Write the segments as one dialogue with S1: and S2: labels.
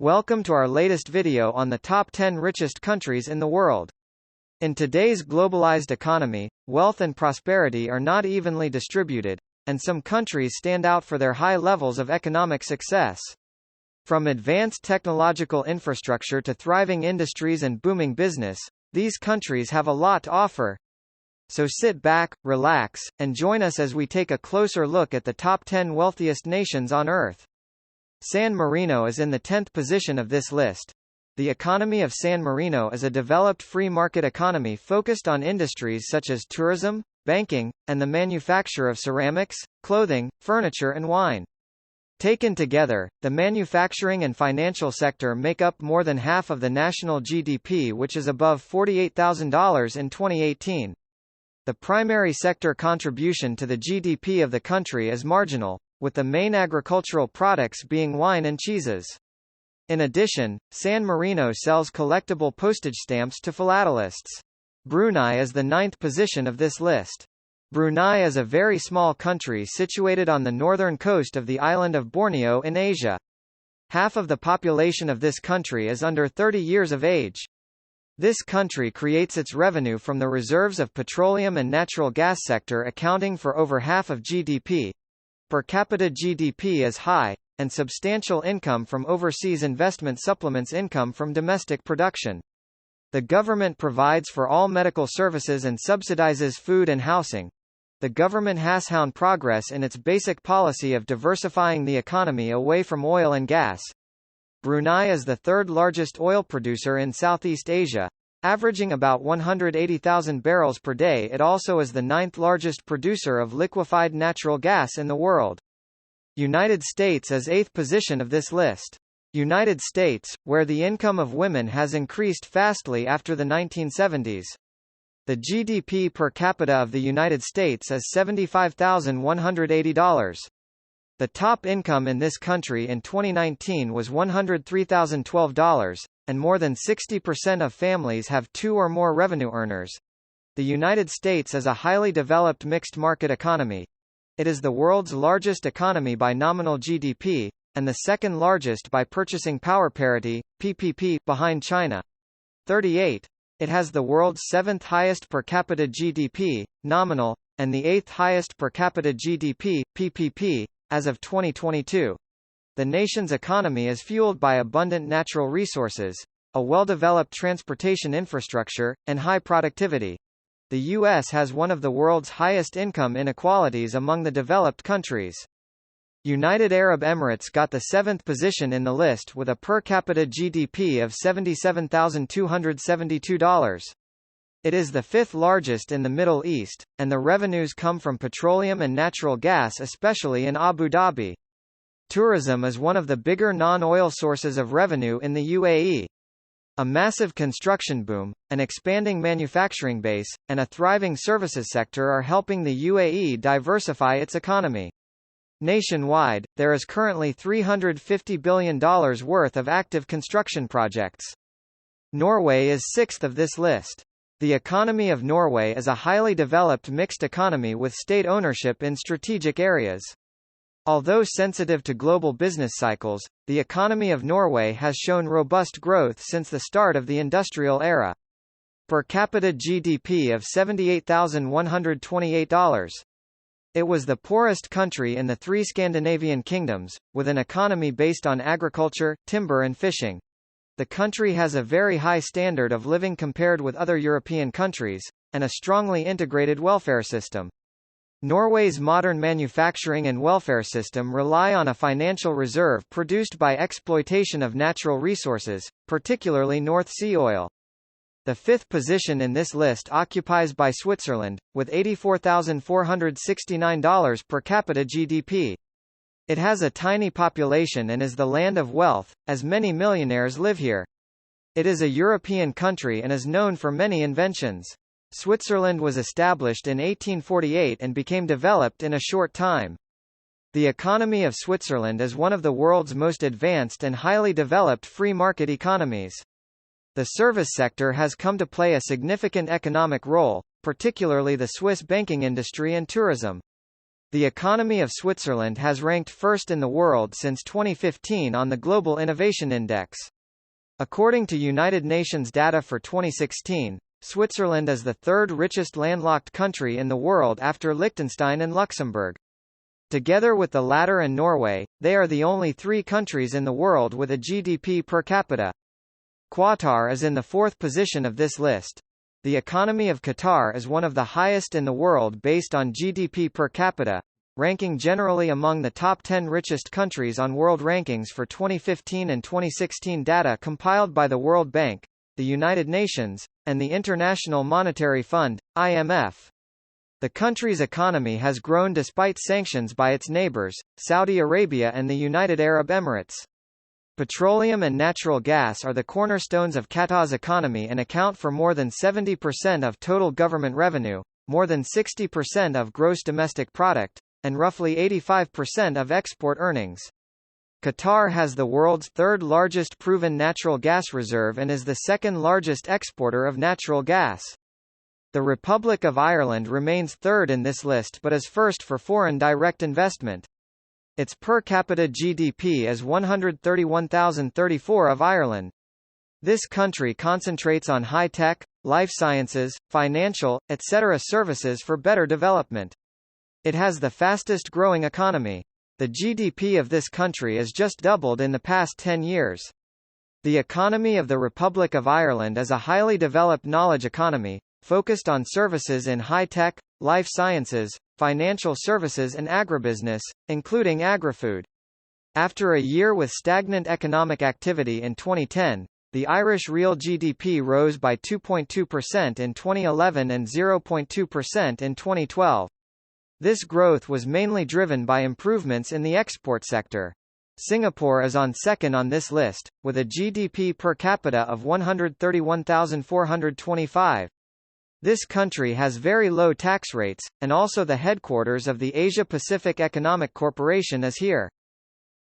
S1: Welcome to our latest video on the top 10 richest countries in the world. In today's globalized economy, wealth and prosperity are not evenly distributed, and some countries stand out for their high levels of economic success. From advanced technological infrastructure to thriving industries and booming business, these countries have a lot to offer. So sit back, relax, and join us as we take a closer look at the top 10 wealthiest nations on Earth. San Marino is in the 10th position of this list. The economy of San Marino is a developed free market economy focused on industries such as tourism, banking, and the manufacture of ceramics, clothing, furniture and wine. Taken together, the manufacturing and financial sector make up more than half of the national GDP, which is above $48,000 in 2018. The primary sector contribution to the GDP of the country is marginal, with the main agricultural products being wine and cheeses. In addition, San Marino sells collectible postage stamps to philatelists. Brunei is the 9th position of this list. Brunei is a very small country situated on the northern coast of the island of Borneo in Asia. Half of the population of this country is under 30 years of age. This country creates its revenue from the reserves of petroleum and natural gas sector, accounting for over half of GDP. Per capita GDP is high, and substantial income from overseas investment supplements income from domestic production. The government provides for all medical services and subsidizes food and housing. The government has shown progress in its basic policy of diversifying the economy away from oil and gas. Brunei is the third largest oil producer in Southeast Asia, averaging about 180,000 barrels per day. It also is the 9th largest producer of liquefied natural gas in the world. United States is 8th position of this list. United States, where the income of women has increased fastly after the 1970s. The GDP per capita of the United States is $75,180. The top income in this country in 2019 was $103,012, and more than 60% of families have 2 or more revenue earners. The United States is a highly developed mixed market economy. It is the world's largest economy by nominal GDP, and the second largest by purchasing power parity, PPP, behind China. 38. It has the world's 7th highest per capita GDP, nominal, and the 8th highest per capita GDP, PPP, as of 2022. The nation's economy is fueled by abundant natural resources, a well-developed transportation infrastructure, and high productivity. The U.S. has one of the world's highest income inequalities among the developed countries. United Arab Emirates got the 7th position in the list with a per capita GDP of $77,272. It is the 5th largest in the Middle East, and the revenues come from petroleum and natural gas, especially in Abu Dhabi. Tourism is one of the bigger non-oil sources of revenue in the UAE. A massive construction boom, an expanding manufacturing base, and a thriving services sector are helping the UAE diversify its economy. Nationwide, there is currently $350 billion worth of active construction projects. Norway is 6th of this list. The economy of Norway is a highly developed mixed economy with state ownership in strategic areas. Although sensitive to global business cycles, the economy of Norway has shown robust growth since the start of the industrial era. Per capita GDP of $78,128. It was the poorest country in the 3 Scandinavian kingdoms, with an economy based on agriculture, timber and fishing. The country has a very high standard of living compared with other European countries, and a strongly integrated welfare system. Norway's modern manufacturing and welfare system rely on a financial reserve produced by exploitation of natural resources, particularly North Sea oil. The 5th position in this list occupies by Switzerland, with $84,469 per capita GDP. It has a tiny population and is the land of wealth, as many millionaires live here. It is a European country and is known for many inventions. Switzerland was established in 1848 and became developed in a short time. The economy of Switzerland is one of the world's most advanced and highly developed free market economies. The service sector has come to play a significant economic role, particularly the Swiss banking industry and tourism. The economy of Switzerland has ranked first in the world since 2015 on the Global Innovation Index. According to United Nations data for 2016, Switzerland is the third richest landlocked country in the world after Liechtenstein and Luxembourg. Together with the latter and Norway, they are the only three countries in the world with a GDP per capita. Qatar is in the fourth position of this list. The economy of Qatar is one of the highest in the world based on GDP per capita, ranking generally among the top 10 richest countries on world rankings for 2015 and 2016 data compiled by the World Bank, the United Nations, and the International Monetary Fund, IMF. The country's economy has grown despite sanctions by its neighbors, Saudi Arabia and the United Arab Emirates. Petroleum and natural gas are the cornerstones of Qatar's economy and account for more than 70% of total government revenue, more than 60% of gross domestic product, and roughly 85% of export earnings. Qatar has the world's third largest proven natural gas reserve and is the second largest exporter of natural gas. The Republic of Ireland remains third in this list but is first for foreign direct investment. Its per capita GDP is $131,034 of Ireland. This country concentrates on high-tech, life sciences, financial, etc. services for better development. It has the fastest growing economy. The GDP of this country is just doubled in the past 10 years. The economy of the Republic of Ireland is a highly developed knowledge economy, focused on services in high-tech, life sciences, financial services and agribusiness, including agri-food. After a year with stagnant economic activity in 2010, the Irish real GDP rose by 2.2% in 2011 and 0.2% in 2012. This growth was mainly driven by improvements in the export sector. Singapore is on second on this list, with a GDP per capita of $131,425. This country has very low tax rates, and also the headquarters of the Asia-Pacific Economic Corporation is here.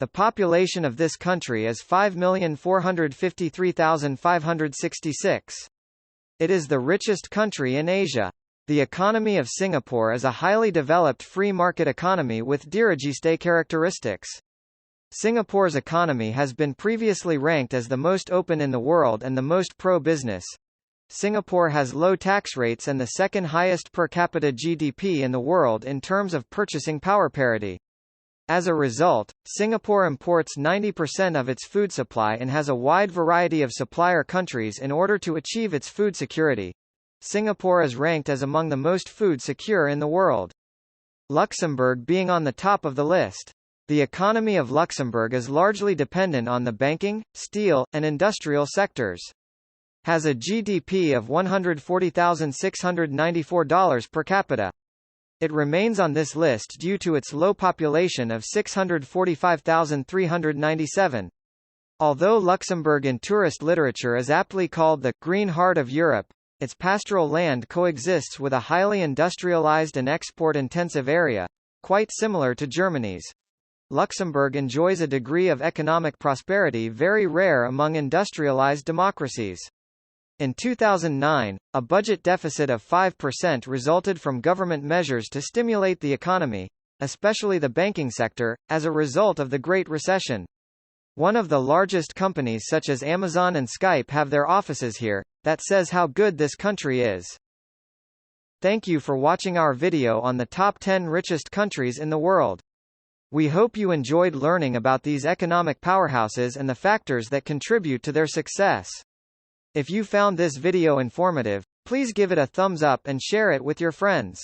S1: The population of this country is 5,453,566. It is the richest country in Asia. The economy of Singapore is a highly developed free market economy with dirigiste characteristics. Singapore's economy has been previously ranked as the most open in the world and the most pro-business. Singapore has low tax rates and the second highest per capita GDP in the world in terms of purchasing power parity. As a result, Singapore imports 90% of its food supply and has a wide variety of supplier countries in order to achieve its food security. Singapore is ranked as among the most food secure in the world. Luxembourg being on the top of the list. The economy of Luxembourg is largely dependent on the banking, steel, and industrial sectors. Has a GDP of $140,694 per capita. It remains on this list due to its low population of 645,397. Although Luxembourg in tourist literature is aptly called the green heart of Europe, its pastoral land coexists with a highly industrialized and export-intensive area, quite similar to Germany's. Luxembourg enjoys a degree of economic prosperity very rare among industrialized democracies. In 2009, a budget deficit of 5% resulted from government measures to stimulate the economy, especially the banking sector, as a result of the Great Recession. One of the largest companies such as Amazon and Skype have their offices here. That says how good this country is. Thank you for watching our video on the top 10 richest countries in the world. We hope you enjoyed learning about these economic powerhouses and the factors that contribute to their success. If you found this video informative, please give it a thumbs up and share it with your friends.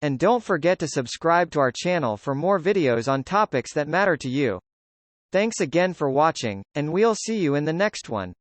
S1: And don't forget to subscribe to our channel for more videos on topics that matter to you. Thanks again for watching, and we'll see you in the next one.